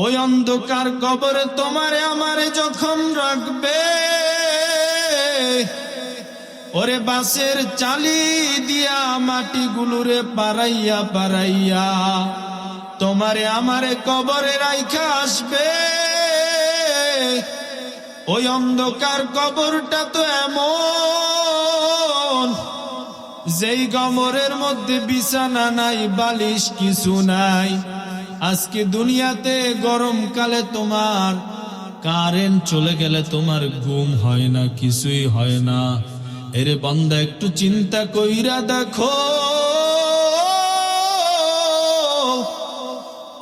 ওই অন্ধকার কবরে তোমারে আমারে যখন রাখবে, ওরে বাঁশের চালি দিয়া মাটি গুলোরে পারাইয়া পারাইয়া তোমারে আমারে কবরে রাইখা আসবে। ওই অন্ধকার কবরটা তো এমন, যেই কবরের মধ্যে বিছানা নাই, বালিশ কিছু নাই। আজকে দুনিয়াতে গরমকালে তোমার কারেন্ট চলে গেলে তোমার ঘুম হয় না, কিছুই হয় না। এরে বান্দা, একটু চিন্তা কইরা দেখো,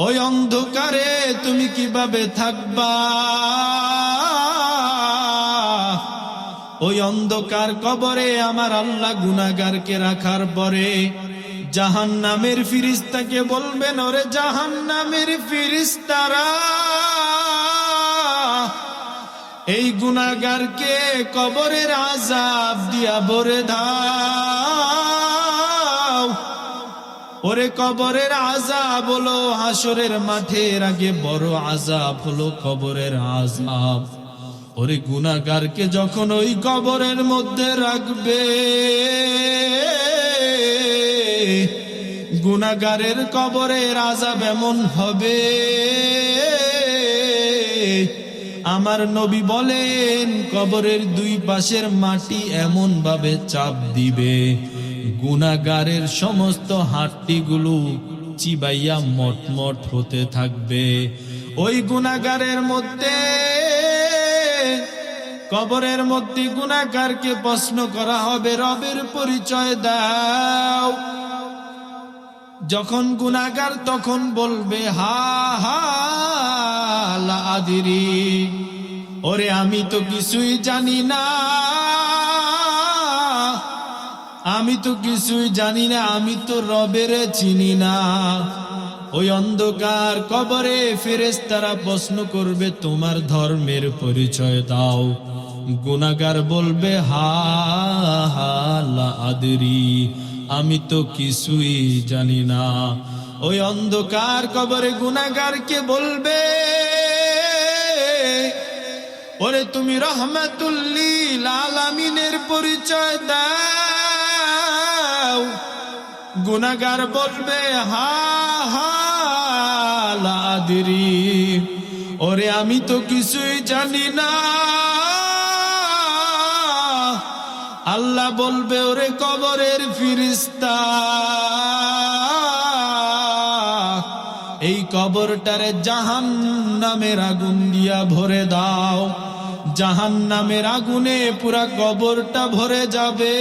ওই অন্ধকারে তুমি কিভাবে থাকবা? ওই অন্ধকার কবরে আমার আল্লাহ গুনাহগারকে রাখার পরে জাহান্নামের ফিরিস্তাকে বলবেন, ওরে জাহান্নামের ফিরিস্তারা, এই গুনাহগারকে কবরের আযাব দিয়া ভরে দাও। ওরে কবরের আযাব হলো হাসরের মাঠের আগে বড় আযাব হলো কবরের আযাব। ওরে গুনাহগারকে যখন ওই কবরের মধ্যে রাখবে, গুনাহগারের কবরের আযাব এমন হবে, আমার নবী বলেন কবরের দুই পাশের মাটি এমন ভাবে চাপ দিবে, গুনাহগারের সমস্ত হাড্ডিগুলো চিবাইয়া মটমট হতে থাকবে। ওই গুনাহগারের মধ্যে, কবরের মধ্যে গুনাহগারকে প্রশ্ন করা হবে, রবের পরিচয় দাও। যখন গুনাহগার তখন বলবে, হা হা লা আদিরি, ওরে আমি তো কিছুই জানি না, আমি তো কিছুই জানি না, আমি তো রবের চিনি না। ওই অন্ধকার কবরে ফেরেশতারা প্রশ্ন করবে, তোমার ধর্মের পরিচয় দাও। গুনাহগার বলবে, হা হা লা আদরি, আমি তো কিছুই জানি না। ওই অন্ধকার কবরে গুনাহগারকে বলবে, ওরে তুমি রহমাতুল লিল আলামিনের পরিচয় দাও। গুনাহগার বলবে, হা হা লা আদরি, ওরে আমি তো কিছুই জানি না। আল্লাহ বলবে, ওরে কবরের ফিরিস্তা, এই কবরটারে জাহান্নামের আগুন দিয়া ভরে দাও। জাহান্নামের আগুনে পুরা কবরটা ভরে যাবে।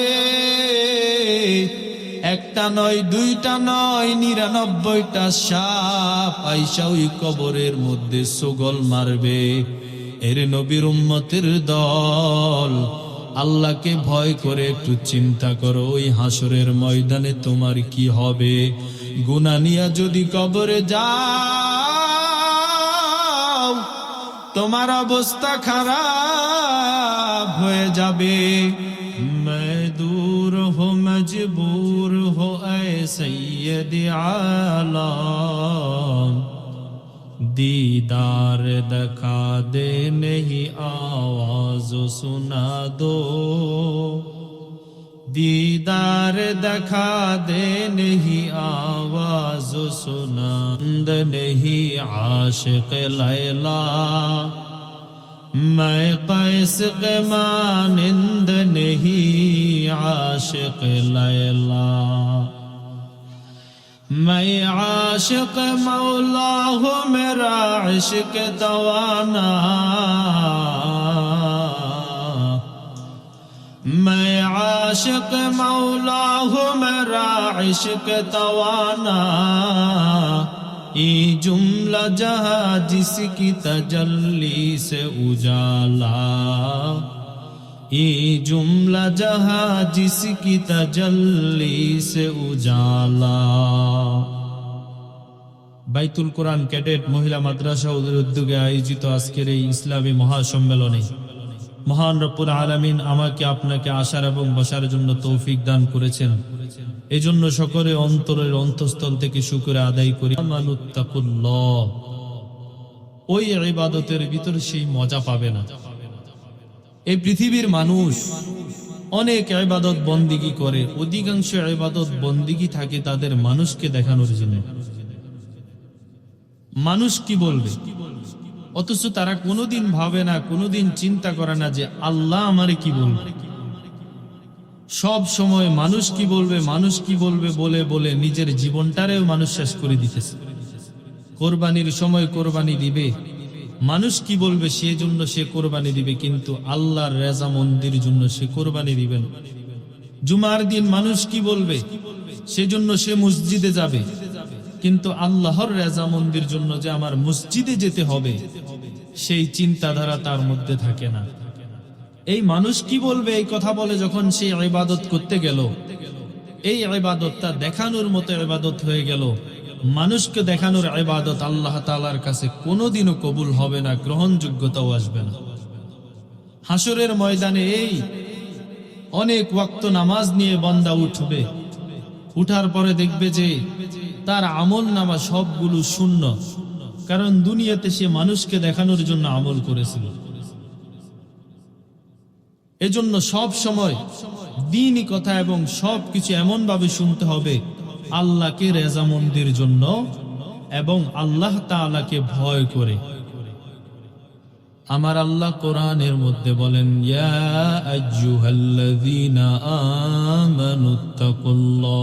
একটা নয়, দুইটা নয়, 99টা সাপ আইসা ওই কবরের মধ্যে সোগল মারবে। এর নবীর উম্মতের দল, আল্লাহকে ভয় করে একটু চিন্তা করো, ওই হাসরের ময়দানে তোমার কি হবে? গুনাহ নিয়া যদি কবরে যাও, তোমার অবস্থা খারাপ হয়ে যাবে। मैं दूर हो मजबूर हो ऐ सैयद आलम, दीदार दिखा दे नहीं आवाज सुना दो, दीदार दिखा दे नहीं आवाज सुना नहीं आशिक लैला, मैं कैस के मानिंद नहीं आशिक लैला, मैं आशिक मौला हूँ मेरा इश्क दवाना, मैं आशिक मौला हूँ मेरा इश्क दवाना, ये जुमला जहाँ जिसकी तजल्ली से उजाला, ये जुमला जहाँ जिसकी तजल्ली से उजाला। বাইতুল কোরআন ক্যাডেট মহিলা মাদ্রাসা উদ্যোগে আয়োজিত আজকের এই ইসলামী মহাসম্মেলনে মহান রব্বুল আলামিন আমাকে আপনাকে আসার এবং বসার জন্য তৌফিক দান করেছেন। এজন্য সকলে অন্তরের অন্তঃস্থল থেকে শুকর আদায় করি। আমানুত্তাকুল্লাহ, ওই ইবাদতের ভিতর সেই মজা পাবে না। এই পৃথিবীর মানুষ অনেক ইবাদত বন্দিগি করে, অধিকাংশ ইবাদত বন্দিগি থাকে তাদের মানুষকে দেখানোর জন্য। মানুষ কি বলবে, অথচ তারা কোনোদিন ভাবে না, কোনোদিন চিন্তা করে না যে আল্লাহ আমারে কি বলবে। সব সময় মানুষ কি বলবে, মানুষ কি বলবে বলে বলে নিজের জীবনটারেও মানুষ শেষ করে দিতেছে। কোরবানির সময় কোরবানি দিবে, মানুষ কি বলবে সেজন্য সে কোরবানি দিবে, কিন্তু আল্লাহর রেজামন্দির জন্য সে কোরবানি দিবেন। জুমার দিন মানুষ কি বলবে সেজন্য সে মসজিদে যাবে, কিন্তু আল্লাহর রেজামন্দির জন্য যে আমার মসজিদে যেতে হবে সেই চিন্তাধারা তার মধ্যে থাকে না। এই মানুষ কি বলবে এই কথা বলে যখন সে ইবাদত করতে গেল, এই ইবাদতটা দেখানোর মতো ইবাদত হয়ে গেল। মানুষকে দেখানোর ইবাদত আল্লাহ তাআলার কাছে কোনোদিনও কবুল হবে না, গ্রহণযোগ্যতাও আসবে না। হাসরের ময়দানে এই অনেক ওয়াক্ত নামাজ নিয়ে বান্দা উঠবে, উঠার পরে দেখবে যে তার আমল নামা সবগুলো শূন্য, কারণ দুনিয়াতে সে মানুষকে দেখানোর জন্য আমল করেছিল। এজন্য সব সময় দ্বীনি কথা এবং সবকিছু এমন ভাবে শুনতে হবে আল্লাহকে রেজামন্দির জন্য এবং আল্লাহ তাআলাকে ভয় করে। আমার আল্লাহ কোরআনের মধ্যে বলেন, ইয়া আইয়ুহাল্লাযীনা আমানুত্তাকুল্লাহ,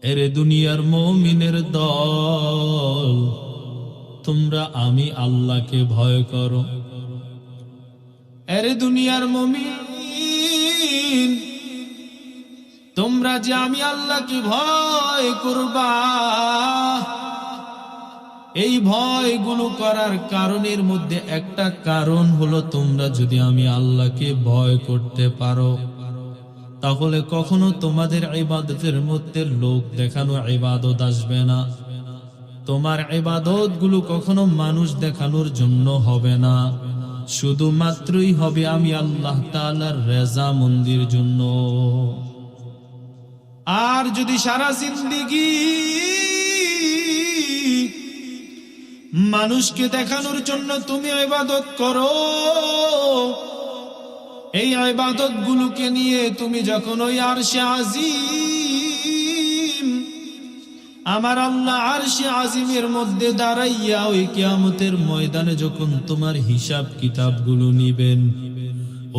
এরে দুনিয়ার মুমিনের দল, তোমরা আমি আল্লাহকে ভয় করো। এরে দুনিয়ার মুমিন, তোমরা যে আমি আল্লাহকে ভয় করবা, এই ভয়গুলো করার কারণের মধ্যে একটা কারণ হলো তোমরা যদি আমি আল্লাহকে ভয় করতে পারো, তাহলে কখনো তোমাদের ইবাদতের মধ্যে লোক দেখানো ইবাদত আসবে না। তোমার ইবাদত গুলো কখনো মানুষ দেখানোর জন্য হবে না, শুধুমাত্রই হবে আমি আল্লাহ তাআলার রেজামন্দির জন্য। আর যদি সারা জিন্দেগি মানুষকে দেখানোর জন্য তুমি ইবাদত করো, এই ইবাদত গুলোকে নিয়ে তুমি যখন ওই আরশে আজিম, আমার আল্লাহ আরশে আজিমের মধ্যে দাঁড়াইয়া ওই কিয়ামতের ময়দানে যখন তোমার হিসাব কিতাব গুলো নিবেন,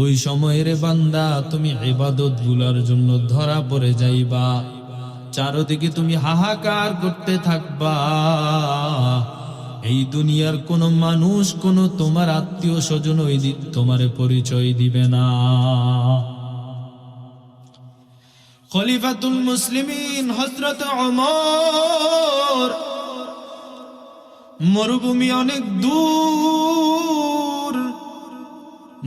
ওই সময়ের বান্দা তুমি ইবাদত গুলার জন্য ধরা পড়ে যাইবা। চারদিকে তুমি হাহাকার করতে থাকবা, এই দুনিয়ার কোন মানুষ, কোন তোমার আত্মীয় স্বজন ওই দিন তোমারে পরিচয় দিবে না। খলিফাতুল মুসলিমিন হযরত ওমর মরুভূমি অনেক দূর,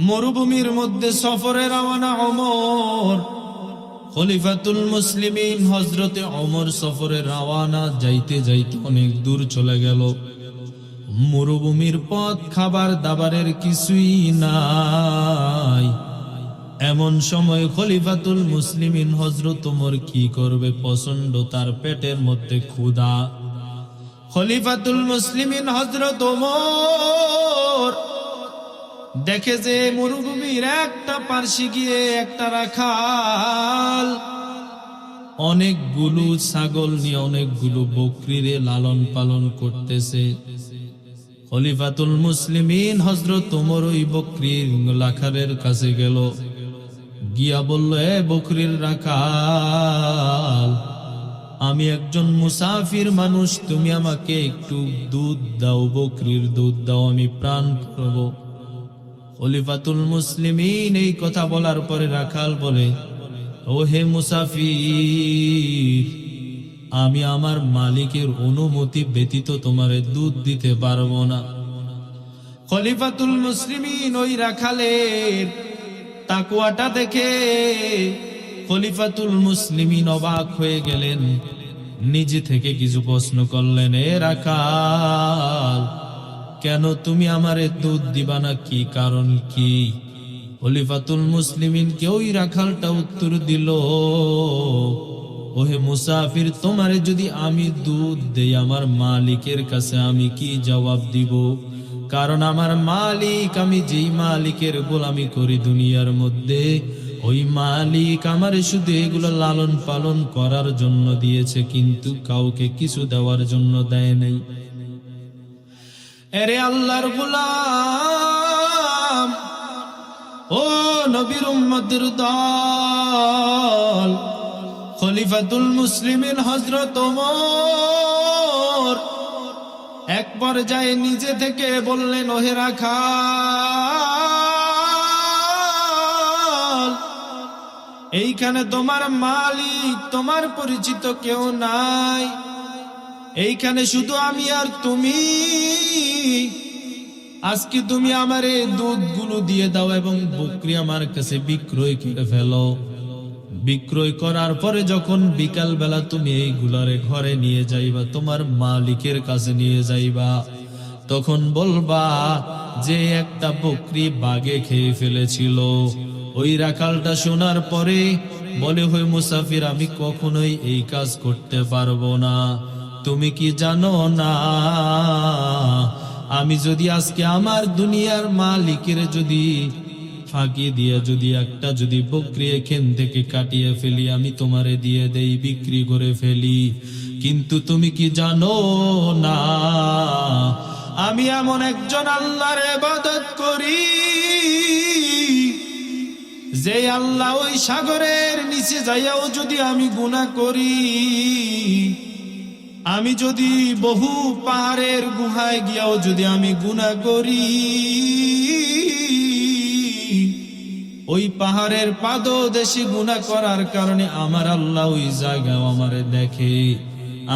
মরুভূমির মধ্যে সফরে রওনা ওমর। খলিফাতুল মুসলিমিন হযরত ওমর সফরে রওনা, যাইতে যাইতে অনেক দূর চলে গেল। মরুভূমির পথ, খাবার দাবারের কিছুই নাই। এমন সময় খলিফাতুল মুসলিমিন হযরত ওমর কি করবে, প্রচন্ড তার পেটের মধ্যে ক্ষুধা। খলিফাতুল মুসলিমিন হযরত ওমর দেখে যে মরুভূমির একটা পার্শ্বে গিয়ে একটা রাখাল অনেকগুলো ছাগল নিয়ে অনেকগুলো বকরিরে লালন পালন করতেছে। খলিফাতুল মুসলিমিন হযরত ওমর ওই বকরির রাখালের কাছে গেল, গিয়া বলল, এ বকরির রাখাল, আমি একজন মুসাফির মানুষ, তুমি আমাকে একটু দুধ দাও, বকরির দুধ দাও, আমি প্রাণ করব। খলিফাতুল মুসলিমিন এই কথা বলার পরে রাখাল বলে, ও হে মুসাফির, আমি আমার মালিকের অনুমতি ব্যতীত তোমারে দুধ দিতে পারবো না। খলিফাতুল মুসলিমিন ওই রাখালের তাকওয়াটা দেখে খলিফাতুল মুসলিমিন অবাক হয়ে গেলেন, নিজে থেকে কিছু প্রশ্ন করলেন, এ রাখাল, কেন তুমি আমারে দুধ দিবা না, কি কারণ কি? খলিফাতুল মুসলিমিন কে ওই রাখালটা উত্তর দিল, ওহে মুসাফির, তোমারে যদি আমি দুধ দেই আমার মালিকের কাছে আমি কি জবাব দিব? কারণ আমার মালিক, আমি যেই মালিকের গোলামি করি দুনিয়ার মধ্যে, ওই মালিক আমারে শুধু এগুলো লালন পালন করার জন্য দিয়েছে, কিন্তু কাউকে কিছু দেওয়ার জন্য দেয় নাই। এরে আল্লাহর গোলাম, ও নবীর উম্মতের দল, খলিফাতুল মুসলিমিন হযরত ওমর এক পর্যায়ে নিজে থেকে বললেন, ওহে রাখাল, এইখানে তোমার মালিক, তোমার পরিচিত কেউ নাই, এইখানে শুধু আমি আর তুমি। আজকে তুমি আমার এই দুধগুলো দিয়ে দাও এবং বকরি আমার কাছে বিক্রয় করে ফেলো। বিক্রয় করার পরে যখন বিকাল বেলা তুমি এইগুলারে ঘরে নিয়ে যাইবা, তোমার মালিকের কাছে নিয়ে যাইবা, তখন বলবা যে একটা বকরি বাঘে খেয়ে ফেলেছিল। ওই রাখালটা শোনার পরে বলে, হয় মুসাফির, আমি কখনোই এই কাজ করতে পারবো না। তুমি কি জানো না, আমি যদি আজকে আমার দুনিয়ার মালিকের যদি ফাঁকি দিয়ে যদি বকরি এখান থেকে কাটিয়ে ফেলি, আমি তোমারে দিয়ে দেই, বিক্রি করে ফেলি, কিন্তু তুমি কি জানো না, আমি এমন একজন আল্লাহর ইবাদত করি যে আল্লাহ ওই সাগরের নিচে যাইয়াও যদি আমি গুনাহ করি, আমি যদি বহু পাহাড়ের গুহায় গিয়াও যদি আমি গুনাহ করি, ওই পাহাড়ের পাদদেশে গুনাহ করার কারণে আমার আল্লাহ ওই জায়গায় আমারে দেখে।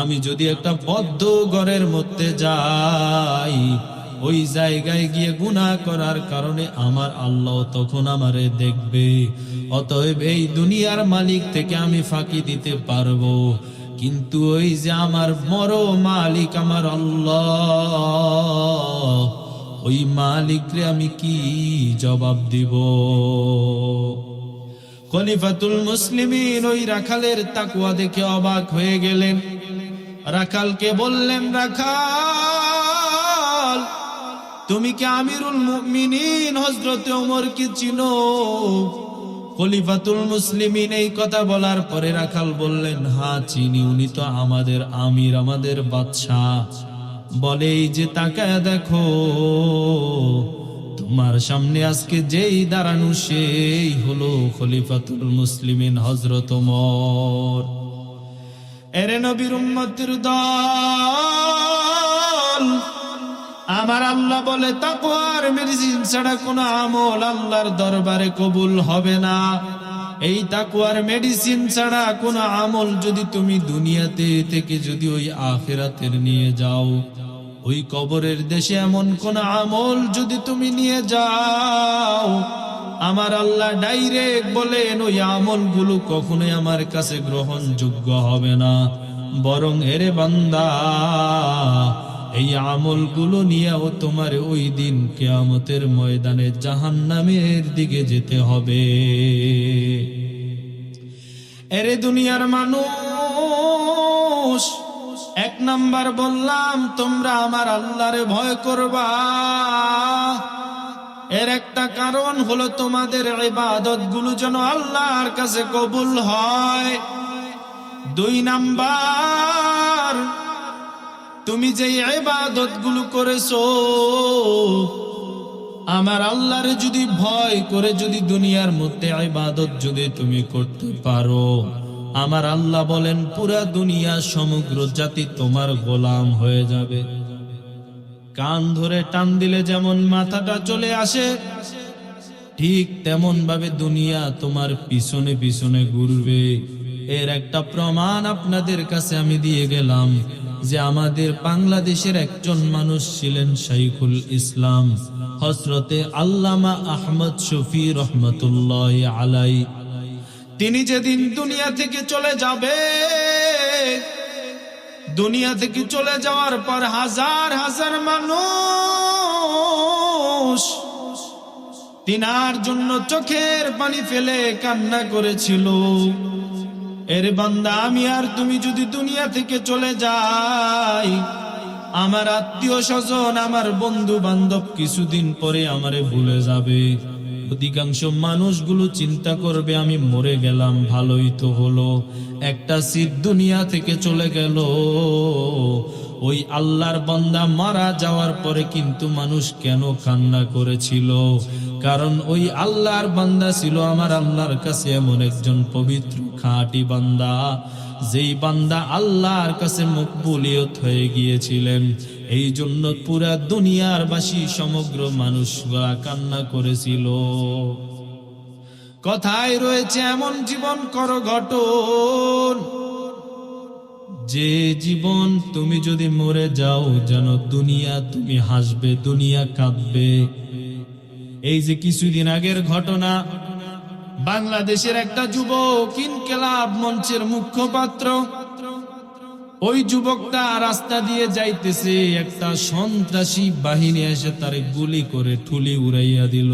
আমি যদি একটা বদ্ধ ঘরের মধ্যে যাই, ওই জায়গায় গিয়ে গুনাহ করার কারণে আমার আল্লাহ তখন আমারে দেখবে। অতএব এই দুনিয়ার মালিক থেকে আমি ফাঁকি দিতে পারবো, কিন্তু ওই যে আমার বড় মালিক আমার আল্লাহ, ওই মালিকরে আমি কি জবাব দিব? খলিফাতুল মুসলিমিন ওই রাখালের তাকওয়া দেখে অবাক হয়ে গেলেন। রাখালকে বললেন, রাখাল, তুমি কি আমিরুল মুমিনিন হযরত ওমর কি চিনো? খলিফাতুল মুসলিমিন এই কথা বলার পরে রাখাল বললেন, হ্যাঁ চিনি, উনি তো আমাদের আমির, আমাদের বাদশাহ। বলে, এই যে তাকায় দেখো, তোমার সামনে আজকে যেই দাঁড়ানো সেই হলো খলিফাতুল মুসলিমিন হযরত ওমর। এরে নবীর উম্মতের দল, আমার আল্লাহ বলে তাকওয়ার মেডিসিন ছাড়া কোনো আমল আল্লাহর দরবারে কবুল হবে না। এই তাকওয়ার মেডিসিন ছাড়া কোনো আমল যদি তুমি দুনিয়াতে থেকে যদি ওই আখিরাতের নিয়ে যাও, ওই কবরের দেশে এমন কোন আমল যদি তুমি নিয়ে যাও, আমার আল্লাহ ডাইরেক্ট বলেন ওই আমলগুলো কখনোই আমার কাছে গ্রহণযোগ্য হবে না। বরং এরে বান্দা, এই আমলগুলো নিয়েও তোমার ওই দিন কিয়ামতের ময়দানে জাহান্নামের দিকে যেতে হবে। এরে দুনিয়ার মানুষ, এক নাম্বার বললাম তোমরা আমার আল্লাহরে ভয় করবা, এর একটা কারণ হলো তোমাদের ইবাদত গুলো যেন আল্লাহর কাছে কবুল হয়। দুই নাম্বার, তুমি যে ইবাদত গুলো করেছো আমার আল্লাহরে যদি ভয় করে যদি দুনিয়ার মধ্যে ইবাদত যদি তুমি করতে পারো, আমার আল্লাহ বলেন পুরা দুনিয়া সমগ্র জাতি তোমার গোলাম হয়ে যাবে। কান ধরে টান দিলে যেমন মাথাটা চলে আসে, ঠিক তেমন ভাবে দুনিয়া তোমার পিছনে পিছনে ঘুরবে। এর একটা প্রমাণ আপনাদের কাছে আমি দিয়ে গেলাম যে আমাদের বাংলাদেশের একজন মানুষ ছিলেন শাইখুল ইসলাম হযরতে আল্লামা আহমদ শফি রহমতুল্লাহ আলাই। তিনি যেদিন দুনিয়া থেকে চলে যাবে, দুনিয়া থেকে চলে যাওয়ার পর হাজার হাজার মানুষ তিনার জন্য চোখের পানি ফেলে কান্না করেছিল। এর বান্দা, আমি আর তুমি যদি দুনিয়া থেকে চলে যাই, আমার আত্মীয় স্বজন, আমার বন্ধু বান্ধব কিছুদিন পরে আমারে ভুলে যাবে। অধিকাংশ মানুষগুলো চিন্তা করবে আমি মরে গেলাম, ভালোই তো হলো, একটা সিট দুনিয়া থেকে চলে গেল। ওই আল্লাহর বান্দা মারা যাওয়ার পরে কিন্তু মানুষ কেন কান্না করেছিল? কারণ ওই আল্লাহর বান্দা ছিল আমার আল্লাহর কাছে এমন একজন পবিত্র খাঁটি বান্দা, যেই বান্দা আল্লাহর কাছে মকবুলিয়ত হয়ে গিয়েছিলেন। এই জন্য পুরা দুনিয়ার বাসী সমগ্র মানুষগুলা কান্না করেছিল। কথায় রয়েছে এমন জীবন করো গঠন, যে জীবন তুমি যদি মরে যাও যেন দুনিয়া তুমি হাসবে, দুনিয়া কাঁদবে। এই যে কিছুদিন আগের ঘটনা, বাংলাদেশের একটা যুবক ইনকিলাব মঞ্চের মুখপাত্র, ওই যুবকটা রাস্তা দিয়ে যাইতেছে, একটা সন্ত্রাসী বাহিনী এসে তারে গুলি করে ঠুলি উড়াইয়া দিল।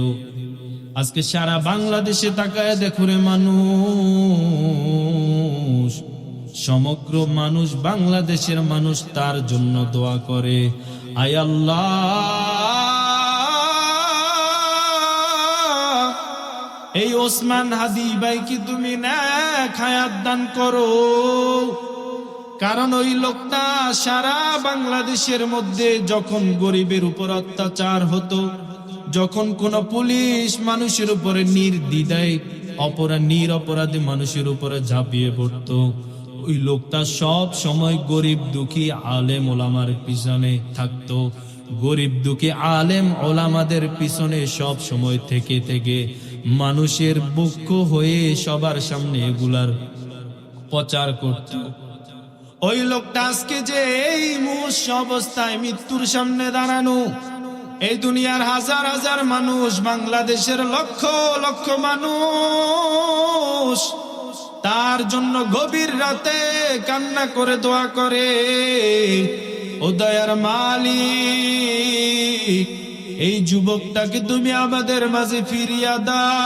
আজকে সারা বাংলাদেশে তাকায় দেখো রে মানুষ, সমগ্র মানুষ, বাংলাদেশের মানুষ তার জন্য দোয়া করে, আয় আল্লাহ, এই ওসমান হাদি ভাই কি তুমি নেক হায়াত দান করো। কারণ ওই লোকটা সারা বাংলাদেশের মধ্যে যখন গরিবের উপর অত্যাচার হতো, যখন কোন পুলিশ মানুষের উপরে নির্দ্বিধায় নিরপরাধী মানুষের উপরে ঝাঁপিয়ে পড়তো, ওই লোকটা সব সময় গরিব দুঃখী আলেম ওলামার পিছনে থাকতো। গরিব দুঃখী আলেম ওলামাদের পিছনে সব সময় থেকে থেকে মানুষের বুক হয়ে সবার সামনে এগুলার প্রচার করত। ওই লোকটা আজকে যে এই মুহূর্ত অবস্থায় মৃত্যুর সামনে দাঁড়ানো, এই দুনিয়ার হাজার হাজার মানুষ, বাংলাদেশের লক্ষ লক্ষ মানুষ তার জন্য গভীর রাতে কান্না করে দোয়া করে, ও দয়ার মালিক, এই যুবকটাকে তুমি আমাদের মাঝে ফিরিয়ে দাও।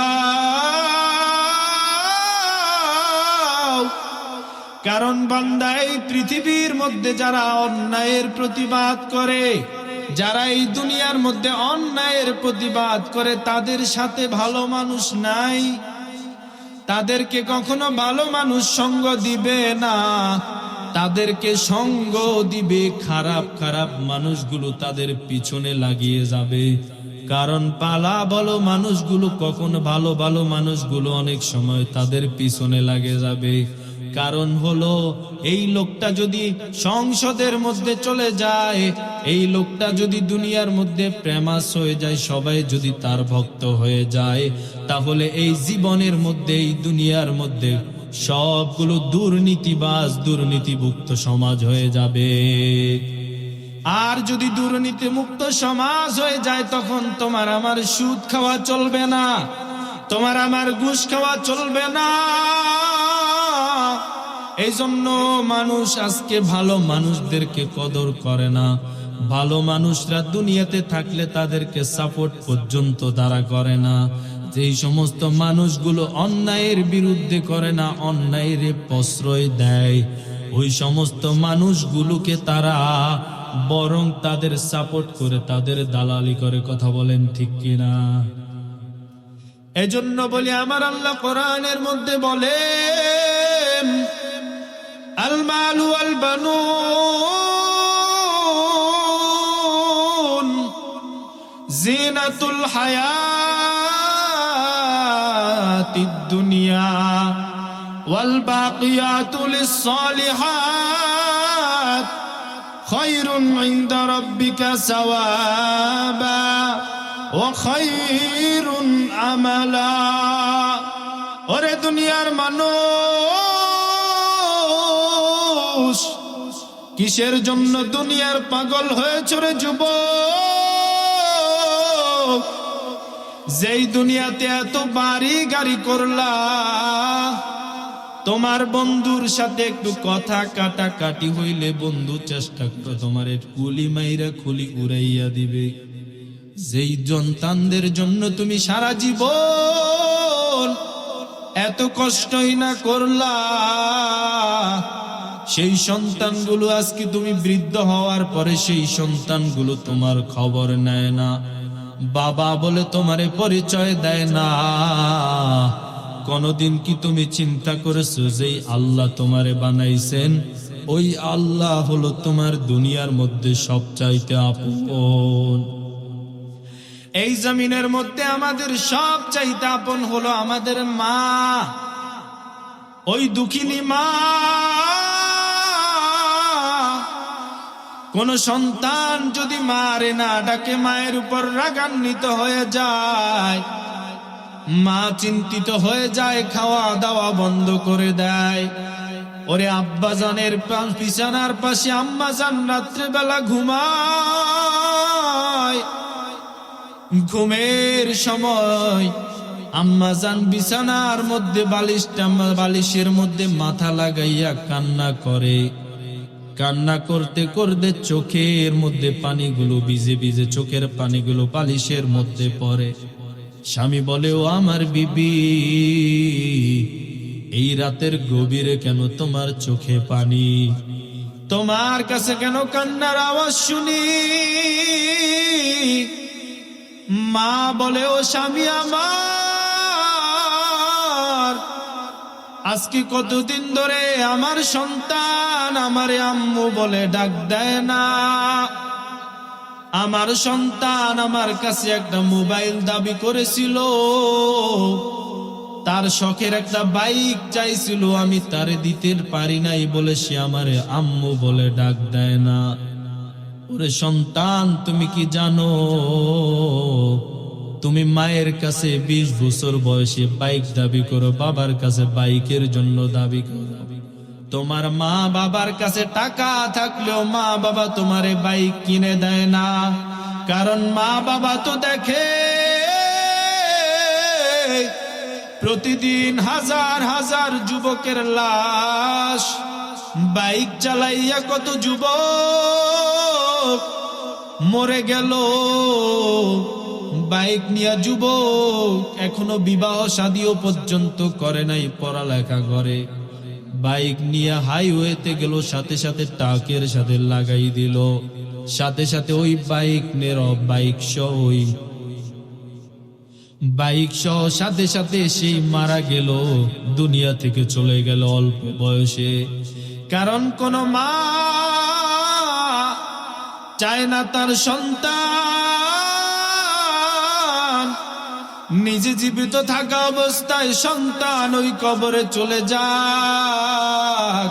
কারণ বান্দা, এই পৃথিবীর মধ্যে যারা অন্যায়ের প্রতিবাদ করে, যারা এই দুনিয়ার মধ্যে অন্যায়ের প্রতিবাদ করে, তাদের সাথে ভালো মানুষ নাই। তাদেরকে কখনো ভালো মানুষ সঙ্গ দিবে না, তাদেরকে সঙ্গ দিবে খারাপ খারাপ মানুষগুলো, তাদের পিছনে লাগিয়ে যাবে। কারণ পালা ভালো মানুষগুলো কখনো ভালো ভালো মানুষগুলো অনেক সময় তাদের পিছনে লাগে যাবে। কারণ হলো, এই লোকটা যদি সংসদের মধ্যে চলে যায়, এই লোকটা যদি দুনিয়ার মধ্যে ফেমাস হয়ে যায়, সবাই যদি তার ভক্ত হয়ে যায়, তাহলে এই জীবনের মধ্যে, এই দুনিয়ার মধ্যে সবগুলো দুর্নীতিবাজ, দুর্নীতিমুক্ত সমাজ হয়ে যাবে। আর যদি দুর্নীতি মুক্ত সমাজ হয়ে যায়, তখন তোমার আমার সুদ খাওয়া চলবে না, তোমার আমার ঘুষ খাওয়া চলবে না। এই জন্য মানুষ আজকে ভালো মানুষদেরকে কদর করে না। ভালো মানুষরা দুনিয়াতে থাকলে তাদেরকে সাপোর্ট পর্যন্ত তারা করে না। যেই সমস্ত মানুষগুলো অন্যায়ের বিরুদ্ধে করে না, অন্যায়ের প্রশ্রয় দেয়, ওই সমস্ত মানুষগুলোকে তারা বরং তাদের সাপোর্ট করে, তাদের দালালি করে। কথা বলেন ঠিক কিনা? এজন্য বলি, আমার আল্লাহ কোরআনের মধ্যে বলেন, আল মালু ওয়াল বানুন জিনাতুল হায়াতিদ দুনিয়া ওয়াল বাকিয়াতুল সালিহাত খায়রুন ইনদা রাব্বিকা সাওয়াবা ওয়া খায়রুন আমালা। ওরে দুনিয়ার মানুষ, কিসের জন্য দুনিয়ার পাগল হয়েছ রে যুবক? যেই দুনিয়াতে এত বাড়ি গাড়ি করলা, তোমার বন্ধুর সাথে একটু কথা কাটাকাটি হইলে বন্ধু চেষ্টা করে তোমার কুলি মাইরা খুলি উড়াইয়া দিবে। যেই সন্তানদের জন্য তুমি সারা জীবন এত কষ্টই না করলা, সেই সন্তানগুলো আজকে তুমি বৃদ্ধ হওয়ার পরে সেই সন্তানগুলো তোমার খবর নেয় না, বাবা বলে তোমারে পরিচয় দেয় না। কোনদিন কি তুমি চিন্তা করেছো যে আল্লাহ তোমারে বানাইছেন, ওই আল্লাহ হলো তোমার দুনিয়ার মধ্যে সবচাইতে আপন। এই জমিনের মধ্যে আমাদের সবচাইতে আপন হলো আমাদের মা, ওই দুঃখিনী মা। কোন সন্তান যদি মারে না ডাকে, মায়ের উপর রাগান্বিত হয়ে যায়, মা চিন্তিত হয়ে যায়, খাওয়া দাওয়া বন্ধ করে দেয়। ওরে আব্বাজানের বিছানার পাশে আম্মাজান রাত্রেবেলা ঘুমায়, ঘুমের সময় আম্মাজান বিছানার মধ্যে বালিশের মধ্যে মাথা লাগাইয়া কান্না করে। কান্না করতে করতে চোখের মধ্যে পানিগুলো ভিজে ভিজে চোখের পানিগুলো বালিশের মধ্যে পড়ে। স্বামী বলে, ও আমার বিবি, এই রাতের গভীরে কেন তোমার চোখে পানি, তোমার কাছে কেন কান্নার আওয়াজ শুনি? মা বলে, ও স্বামী আমার, আজকে কতদিন ধরে আমার সন্তান আমারে আম্মু বলে ডাক দেয় না। আমার সন্তান আমার কাছে একটা মোবাইল দাবি করেছিল, তার শখের একটা বাইক চাইছিল, আমি তারে দিতে পারি নাই বলে সে আমারে আম্মু বলে ডাক দেয় না। ওরে সন্তান, তুমি কি জানো তুমি মায়ের কাছে 20 বছর বয়সে বাইক দাবি করো, বাবার কাছে বাইকের জন্য দাবি করো। তোমার মা বাবার কাছে টাকা থাকলেও মা বাবা তোমারে বাইক কিনে দেয় না, কারণ মা বাবা তো দেখে প্রতিদিন হাজার হাজার যুবকের লাশ, বাইক চালাইয়া কত যুবক মরে গেল। বাইক নিয়ে যুবক এখনো বিবাহ শাদীও পর্যন্ত করে নাই, পড়ালেখা করে। বাইক নিয়ে হাইওয়েতে গেল, সাথে সাথে ট্রাকের সাথে লাগাই দিল, সাথে সাথে ওই বাইক সহ সাথে সাথে সেই মারা গেল, দুনিয়া থেকে চলে গেল অল্প বয়সে। কারণ কোন মা চায় না তার সন্তান নিজে জীবিত থাকা অবস্থায় সন্তান ওই কবরে চলে যাক।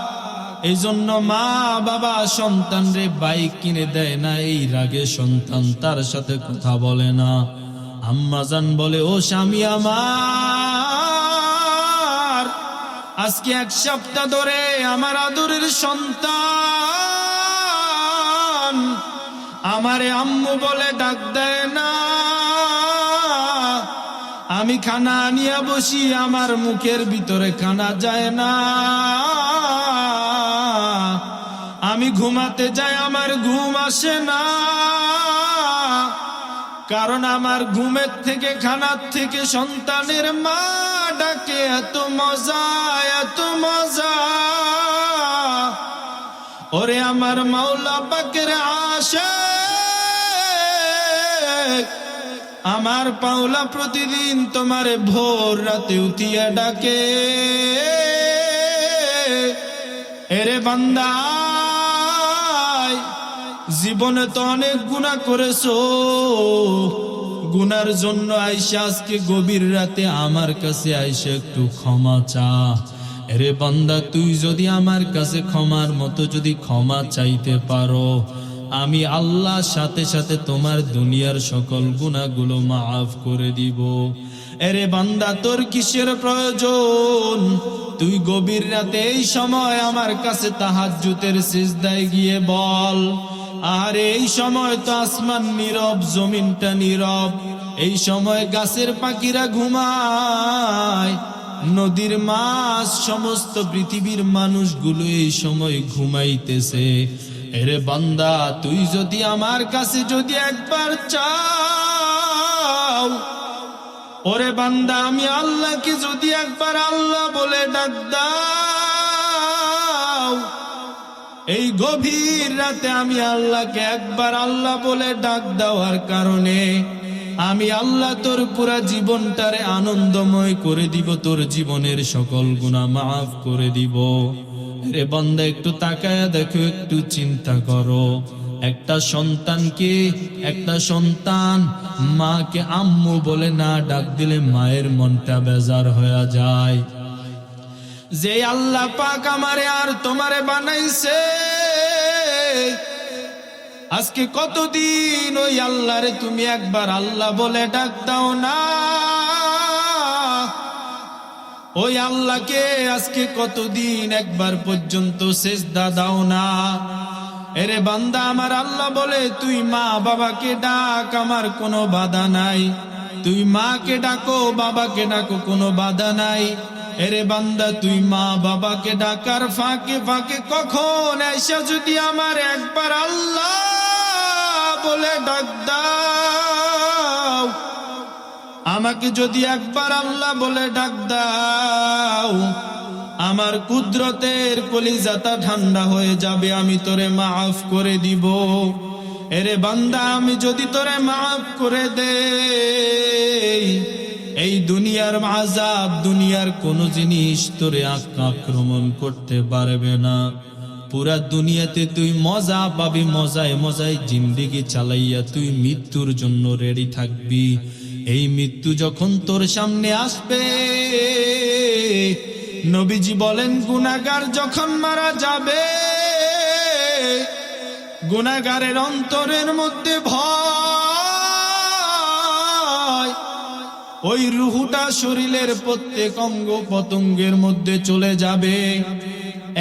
এই জন্য মা বাবা সন্তান রে বাইক কিনে দেয় না, এই রাগে সন্তান তার সাথে কথা বলে না। আম্মাজান বলে, ও স্বামী আমার, আজকে 1 সপ্তাহ ধরে আমার আদরের সন্তান আমারে আম্মু বলে ডাক দেয় না। আমি খানা আনিয়া বসি, আমার মুখের ভিতরে খানা যায় না। আমি ঘুমাতে যাই, আমার ঘুম আসে না, কারণ আমার ঘুমের থেকে খানার থেকে সন্তানের মা ডাকে এত মজা, এত মজা। ওরে আমার মাওলা পাকের আশিক, আমার পাওলা প্রতিদিন তোমারে ভোর রাতে উঠিয়া ডাকে, এরে বান্দা জীবনে তো অনেক গুনাহ করেছো, গুনার জন্য আইসা আজকে গভীর রাতে আমার কাছে আইসা একটু ক্ষমা চা। এরে বান্দা, তুই যদি আমার কাছে ক্ষমার মতো যদি ক্ষমা চাইতে পারো, আমি আল্লাহ সাথে সাথে তোমার দুনিয়ার সকল গুনাহগুলো মাফ করে দিব। এরে বান্দা, তোর কিসের প্রয়োজন? তুই গভীর রাতে এই সময় আমার কাছে তাহাজ্জুদের সিজদায় গিয়ে বল। আর এই সময় তো আসমান নীরব, জমিনটা নীরব, এই সময় গাছের পাখিরা ঘুমায়, নদীর মাছ, সমস্ত পৃথিবীর মানুষগুলো এই সময় ঘুমাইতেছে। এরে বান্দা, তুই যদি আমার কাছে যদি একবার চাও, ওরে বান্দা, আমি আল্লাহকে যদি একবার আল্লাহ বলে ডাক দাও, এই গভীর রাতে আমি আল্লাহকে একবার আল্লাহ বলে ডাক দেওয়ার কারণে আমি আল্লাহ তোর পুরা জীবনটারে আনন্দময় করে দিব, তোর জীবনের সকল গুনাহ মাফ করে দিব। রে বান্দা, একটু তাকায়া দেখো, একটু চিন্তা করো। একটা সন্তান মাকে আম্মু বলে না ডাক দিলে মায়ের মনটা বেজার হয়ে যায়। যে আল্লাহ পাক আমারে আর তোমারে বানাইছে, আজকে কতদিন ওই আল্লাহরে তুমি একবার আল্লাহ বলে ডাক দাও না? ওই আল্লাহকে আজকে কতদিন একবার পর্যন্ত সিজদা দাও না? এরে বান্দা, আমার আল্লাহ বলে তুই মা বাবাকে ডাক, আমার কোনো বাধা নাই। তুই মাকে ডাকো, বাবাকে ডাকো, কোনো বাধা নাই। এরে বান্দা, তুই মা বাবাকে ডাকার ফাঁকে ফাঁকে কখন এসে যদি আমার একবার আল্লাহ বলে ডাক দাও, আমাকে যদি একবার আল্লাহ বলে ডাক দাও, আমার কুদরতের কলিজাটা ঠান্ডা হয়ে যাবে, আমি তোরে মাফ করে দিব। এরে বান্দা, আমি যদি তোরে মাফ করে দেই, এই দুনিয়ার আযাব, দুনিয়ার কোন জিনিস তোরে আক্রমণ করতে পারবে না। পুরা দুনিয়াতে তুই মজা পাবি, মজায় মজায় জিন্দেগি চালাইয়া তুই মৃত্যুর জন্য রেডি থাকবি। এই মৃত্যু যখন তোর সামনে আসবে, নবীজি বলেন, গুনাহগার যখন মারা যাবে, গুনাহগারের অন্তরের মধ্যে ভয়, ওই রুহুটা শরীরের প্রত্যেক অঙ্গ পতঙ্গের মধ্যে চলে যাবে।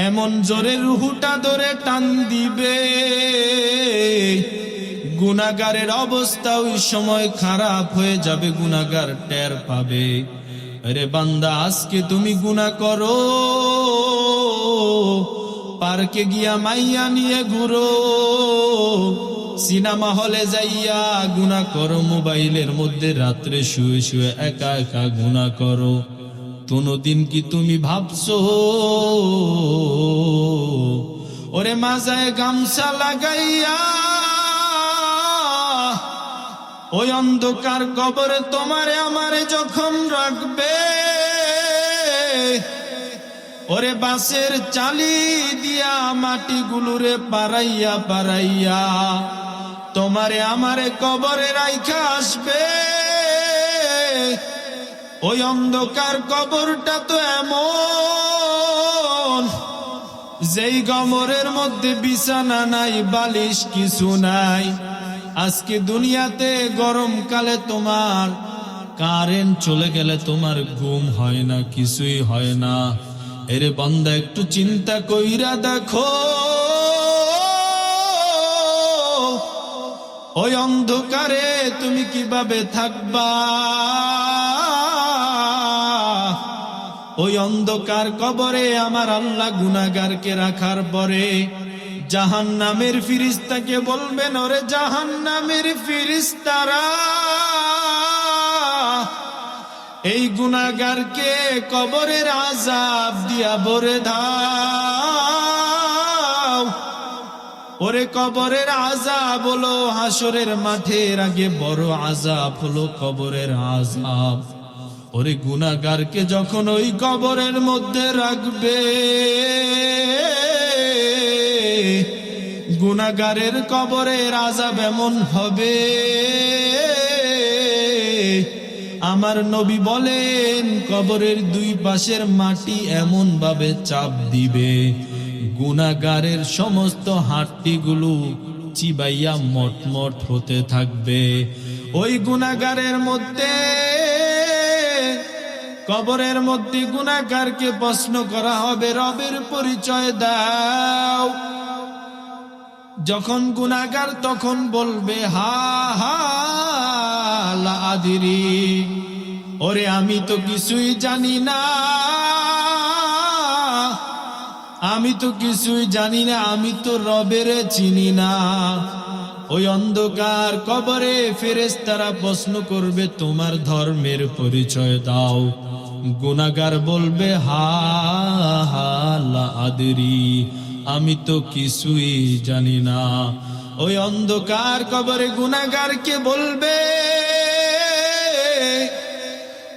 এমন জোরে রুহুটা ধরে টান দিবে, গুনাহগারের অবস্থা ওই সময় খারাপ হয়ে যাবে, গুনাহগার টের পাবে। আরে বান্দা, আজকে তুমি গুনাহ করো, পার্কে গিয়া মাইয়া নিয়ে ঘুরো, সিনেমা হলে যাইয়া গুনাহ করো, মোবাইলের মধ্যে রাত্রে শুয়ে শুয়ে একা একা গুনাহ করো। কোনদিন কি তুমি ভাবছো ওরে মাজায় গামছা লাগাইয়া ওই অন্ধকার কবরে তোমারে আমারে যখন রাখবে, ওরে বাঁশের চালি দিয়া মাটিগুলোরে পারাইয়া পারাইয়া তোমারে আমারে কবরে রাইখা আসবে। ওই অন্ধকার কবরটা তো এমন, যেই কবরের মধ্যে বিছানা নাই, বালিশ কিছু নাই। আজকে দুনিয়াতে গরমকালে তোমার কারেন্ট চলে গেলে তোমার ঘুম হয় না, কিছুই হয় না। এরে বান্দা, একটু চিন্তা কইরা দেখো, ওই অন্ধকারে তুমি কিভাবে থাকবা? ওই অন্ধকার কবরে আমার আল্লাহ গুনাহগারকে রাখার পরে জাহান্নামের ফিরিস্তাকে বলবেন, ওরে জাহান্নামের ফিরিস্তারা, এই গুনাহগারকে কবরের আযাব দিয়া ভরে দাও। ওরে কবরের আযাব হলো হাসরের মাঠের আগে বড় আযাব, হলো কবরের আযাব। ওরে গুনাহগারকে যখন ওই কবরের মধ্যে রাখবে, গুনাহগারের কবরের আযাব এমন হবে, আমার নবী বলেন কবরের দুই পাশের মাটি এমন ভাবে চাপ দিবে, গুনাহগারের সমস্ত হাড়গুলো চিবাইয়া মটমট হতে থাকবে। ওই গুনাহগারের মধ্যে, কবরের মধ্যে গুনাহগারকে প্রশ্ন করা হবে, রবের পরিচয় দাও। যখন গুনাহগার তখন বলবে, হা হা লা আদিরি, ওরে আমি তো কিছুই জানি না, আমি তো কিছুই জানি না, আমি তো রবের চিনি না। ওই অন্ধকার কবরে ফেরেশতারা প্রশ্ন করবে তোমার ধর্মের পরিচয় দাও। গুনাহগার বলবে হা হা লা আদরি, আমি তো কিছুই জানি না। ওই অন্ধকার কবরে গুনাহগারকে বলবে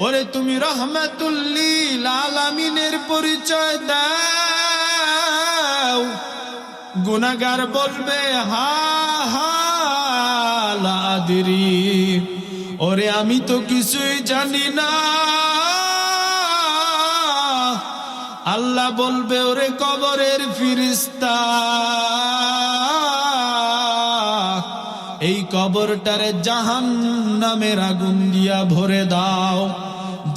ওরে তুমি রহমাতুল লিল আলামিনের পরিচয় দাও। গুনাহগার বলবে হা হা লা আদরি, ওরে আমি তো কিছুই জানি না। আল্লাহ বলবে ওরে কবরের ফিরিস্তা, এই কবরটারে জাহান্নামের আগুন দিয়া ভরে দাও।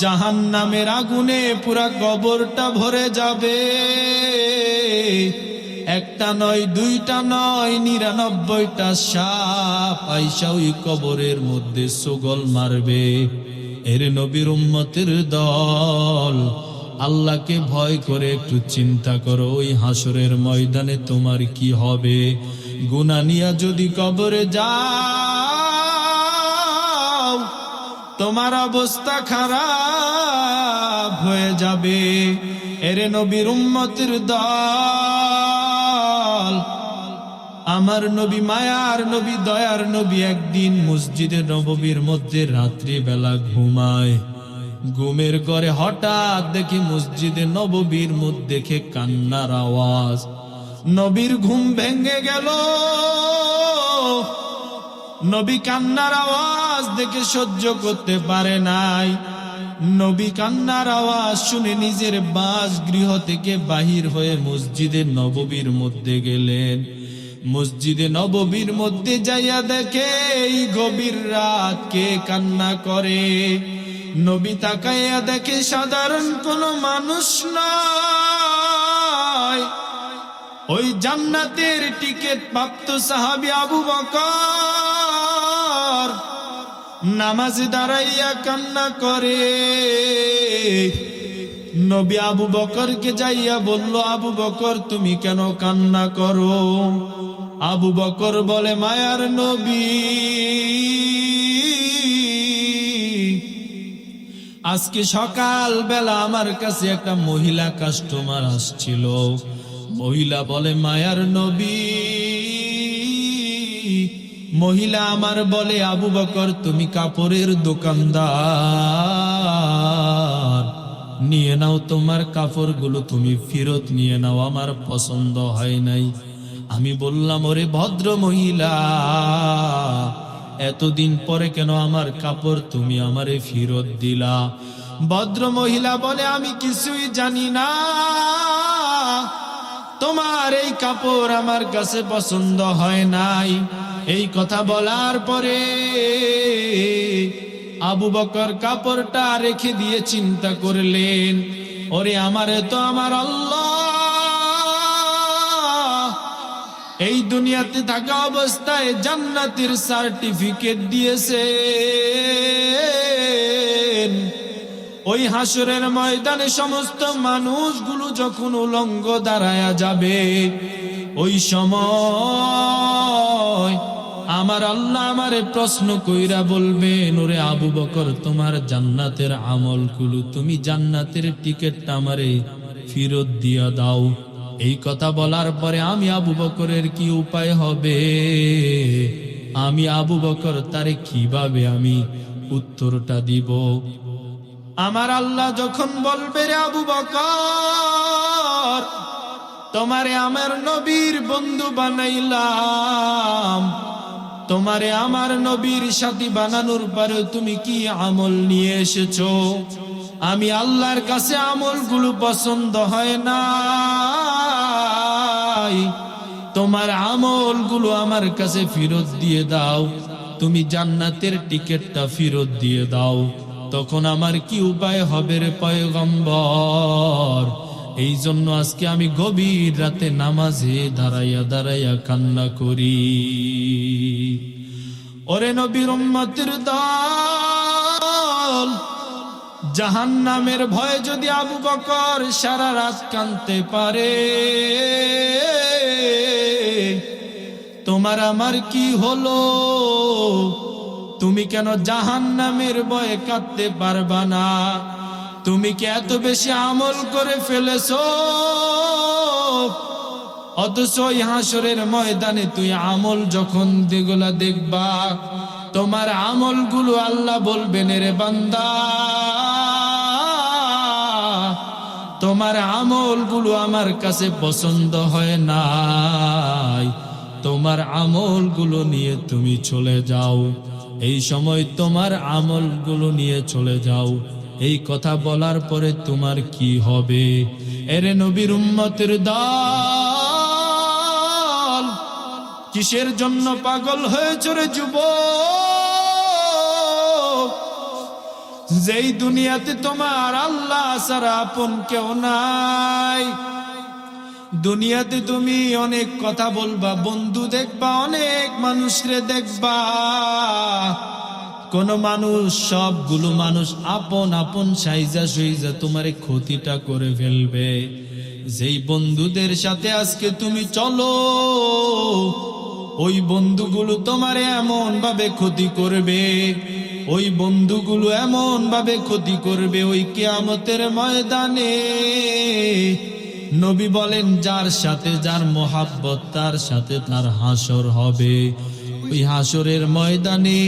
জাহান্নামের আগুনে পুরা কবরটা ভরে যাবে। একটা নয়, দুইটা নয়, 99টা সাপ আইসা ওই কবরের মধ্যে সুগল মারবে। এর নবীর উম্মতের দল, আল্লাহকে ভয় করে একটু চিন্তা করো, ওই হাসরের ময়দানে তোমার কি হবে? গুনাহ নিয়া যদি কবরে যাও, তোমার অবস্থা খারাপ হয়ে যাবে। এরে নবীর উম্মতের দল, আমার নবী, মায়ার নবী, দয়ার নবী একদিন মসজিদে নববীর মধ্যে রাত্রি বেলা ঘুমায়। ঘুমের ঘরে হঠাৎ দেখি মসজিদে নববীর মধ্যে দেখে কান্নার আওয়াজ। নবীর ঘুম ভেঙে গেল। নবী কান্নার আওয়াজ দেখে সহ্য করতে পারে নাই। নবী কান্নার আওয়াজ শুনে নিজের বাসগৃহ থেকে বাহির হয়ে মসজিদে নববীর মধ্যে গেলেন। মসজিদে নববীর মধ্যে যাইয়া দেখে এই গভীর রাত কে কান্না করে। নবী তাকাইয়া দেখে সাধারণ কোনো মানুষ নয়, ওই জান্নাতের টিকিট প্রাপ্ত সাহাবী আবু বকর নামাজে দাঁড়াইয়া কান্না করে। নবী আবু বকরকে যাইয়া বলল, আবু বকর তুমি কেন কান্না করো? আবু বকর বলে, মায়ার নবী, আজকে সকাল বেলা আমার কাছে একটা মহিলা কাস্টমার আসছিল। মহিলা বলে, মায়ার নবী, মহিলা আমার বলে, আবু বকর তুমি কাপড়ের দোকানদার, নিয়ে নাও তোমার কাপড়গুলো, তুমি ফেরত নিয়ে নাও, আমার পছন্দ হয় নাই। আমি বললাম, ওরে ভদ্র মহিলা, এতদিন পরে কেন আমার কাপড় তুমি আমারে ফেরত দিলা? ভদ্র মহিলা বলে, আমি কিছুই জানি না, তোমার এই কাপড় আমার কাছে পছন্দ হয় নাই। এই কথা বলার পরে আবু বকর কাপড়টা রেখে দিয়ে চিন্তা করলেন, ওরে আমারে তো আমার আল্লাহ এই দুনিয়াতে থাকা অবস্থায় জান্নাতের সার্টিফিকেট দিয়েছেন। ওই হাসরের ময়দানে সমস্ত মানুষগুলো যখন উলঙ্গ দাঁড়ায়া যাবে, ওই সময় আমার আল্লাহ আমারে প্রশ্ন কইরা বলবেন, ওরে আবু বকর তোমার জান্নাতের আমলগুলো, তুমি জান্নাতের টিকিটটা আমারে ফেরত দিয়া দাও। এই কথা বলার পরে আমি আবু বকরের কি উপায় হবে? আমি আবু বকর তারে কিভাবে আমি উত্তরটা দিব? আমার আল্লাহ যখন বলবে, রে আবু বকর তোমারে আমার নবীর বন্ধু বানাইলাম, তোমারে আমার নবীর সাথী বানানোর পরে তুমি কি আমল নিয়ে এসেছো? আমি আল্লাহর কাছে আমলগুলো পছন্দ হয় না, তোমার আমলগুলো আমার কাছে ফেরত দিয়ে দাও, তুমি জান্নাতের টিকিটটা ফেরত দিয়ে দাও। তখন আমার কি উপায় হবে রে পয়গম্বর? এই জন্য আজকে আমি গভীর রাতে নামাজে দাঁড়াইয়া দাঁড়াইয়া কান্না করি। ওরে নবীর উম্মতের দল, জাহান্নামের ভয়ে যদি আবু বকর সারা রাত কাঁদতে পারে, তোমার আমার কি হলো? তুমি কেন জাহান্নামের ভয়ে কাঁদতে পারবা না? তুমি কি এত বেশি আমল করে ফেলেছো? অথচ এই হাসরের ময়দানে তুই আমল যখন যেগুলা দেখবা, তোমার আমলগুলো আল্লাহ বলবেন, রে বান্দা, তোমার আমলগুলো আমার কাছে পছন্দ হয় নাই, তোমার আমলগুলো নিয়ে তুমি চলে যাও। এই সময় তোমার আমলগুলো নিয়ে চলে যাও। এই কথা বলার পরে তোমার কি হবে? এরে নবীর উম্মতের দল, কিসের জন্য পাগল হয়েছ রে যুবক? যেই দুনিয়াতে তোমার আল্লাহ ছাড়া আপন কেউ নাই। দুনিয়াতে তুমি অনেক কথা বলবা, বন্ধু দেখবা, অনেক মানুষরে দেখবা। কোন মানুষ, সবগুলো মানুষ আপন আপন সাইজা সইজা তোমারে ক্ষতিটা করে ফেলবে। যেই বন্ধুদের সাথে আজকে তুমি চলো, ওই বন্ধুগুলো তোমারে এমন ভাবে ক্ষতি করবে, ওই বন্ধুগুলো এমন ভাবে ক্ষতি করবে, ওই কিয়ামতের ময়দানে নবী বলেন, যার সাথে যার মোহাব্বত, তার সাথে তার হাসর হবে। ওই হাসরের ময়দানে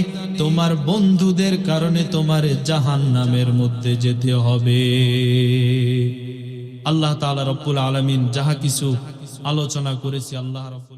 তোমার বন্ধুদের কারণে তোমার জাহান্নামের মধ্যে যেতে হবে। আল্লাহ তাআলা রব্বুল আলামিন যাহা কিছু আলোচনা করেছি, আল্লাহ রব্বুল